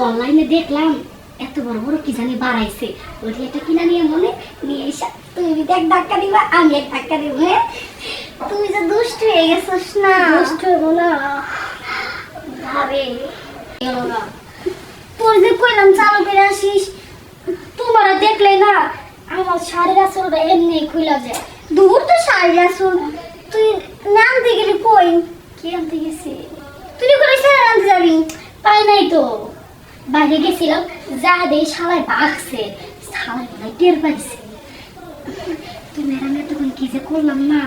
অনলাইনে দেখলাম এত বড় বড় কি জানি বাড়াইছে, ওই একটা কিনা নিয়ে মনে নিয়ে এসে তুমি যদি এক ধাক্কা দিবা আমি এক ধাক্কা দিব। হ্যাঁ তুমি যে দুষ্ট হয়ে গেছিস না। দুষ্ট হবো না ভাবে গেল না। তোর যে কইলাম চালু করে আসিস, তোমার দেখলে না আমার শাড়ির আসলটা এমনি খুলে যায়। দূর তো শাড়ির আসল, তুই নামতে গেলি কই? কি আনতে গেছি? তুই করে সেরা আনতে যাবি? পাই নাই তো, বাইরে গেছিলাম, যা দেই শালায় বাঘছে, শালায় মনে টের পাইছে। তুই ম্যাডাম এতক্ষণ কি যে করলাম না,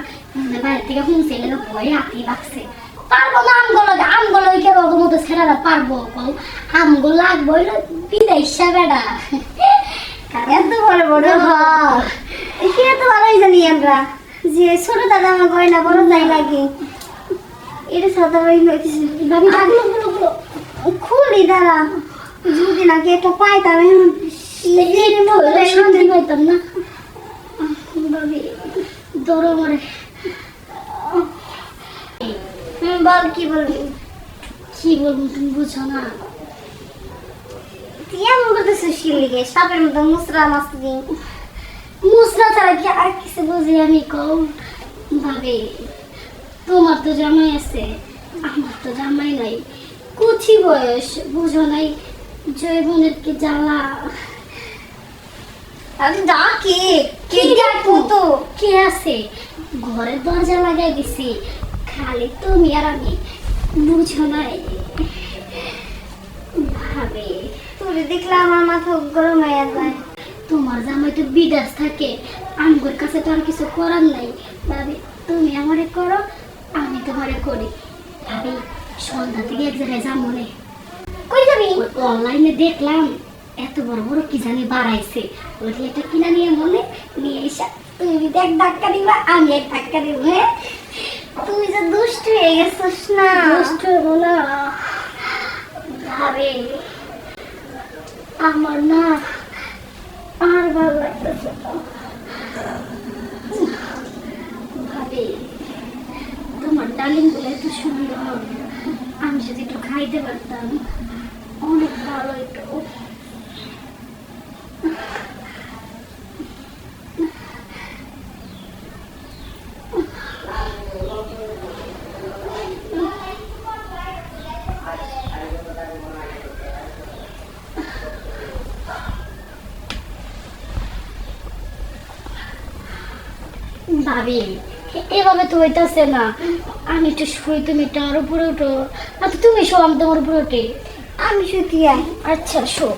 বাইরে থেকে হুঁচে লেগে ভয়ে হাতি বাঘছে। পারবো না আমগুলো কে রোগ মতো ছেড়ারা পারবো? আমগুলো লাগবো বিদায় বেড়া। এত বড় বড় হ্যাঁ তো ভালোই জানি আমরা যে ছোট দাদা আমার গয়না বড় যাই লাগে। এটা সাদা খুলি দাঁড়া, যদি নাকি একটা পাইতাম শান্তি পাইতাম না। ভাবি দৌড়ো মরে। বল কি বলবি? কি বলবো তুমি বুঝো না। তুই এমন করতেছিস শিলিকে সাপের মতো মুসরা মাস্তি। মুসরা ছাড়া কি আর কিছু বুঝি আমি? কম ভাবে তোমার তো জামাই আছে, আমার তো জামাই নাই, কুচি বয়স বুঝো নাই, জয়বনের কি জ্বালা। আমি ডাকি কে ডাকবো তো? কে আছে? ঘরের দরজা লাগাই দিছি, খালি তুমি আর আমি, বুঝো নাই ভাবে। তুমি দেখলে আমার মাথা গরম হয়ে যায়। তোমার জামাই তো বিদেশ থাকে, আমার কাছে তো আর কিছু করার নাই। ভাবি তুমি আমারে করো, আমি তোমারে করি। ভাবি সন্ধ্যা থেকে এক জায়গায় যাম মনে। কই যাবি? অনলাইনে দেখলাম এত বড় বড় কি জানি বাড়াইছে, ওই একটা কিনা নিয়ে মনে নিয়ে এসে তুমি যদি এক ধাক্কা দিবা আমি এক ধাক্কা দিব। হ্যাঁ তুমি যে দুষ্ট হয়ে গেছিস না। দুষ্ট হবো না ভাবে, আমার না আর ভালো লাগতেছে ভাবে। তোমার ডালিং গুলো এত সুন্দর, আমি যদি একটু খাইতে পারতাম অনেক ভালো হতো। ভাবি এভাবে তো হইতাছে না, আমি একটু শুই, তুমি একটু আর উপরে উঠো। আচ্ছা তুমি শো, আমি তোমার উপরে উঠি। আমি শুতি। আচ্ছা শো,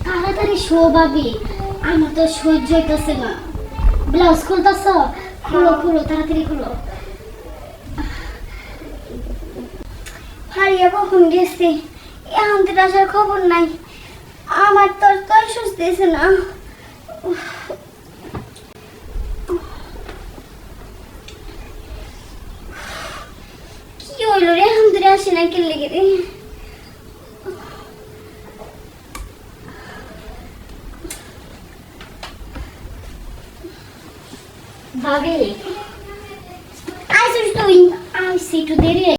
তাড়াতাড়ি শো ভাবি, আমার তো সহ্য হইতাছে না। ব্লাউজ খুলতেছ? খুলো খুলো তাড়াতাড়ি খুলো। হারিয়ে কখন গেছে, এখন তো আসার খবর নাই। আমার তো তোর সুস্থ না। কি হইল রে, এখন তো আসে না কে লেগে রে। ভাবি আইসিস তুই? আইসি একটু দেরি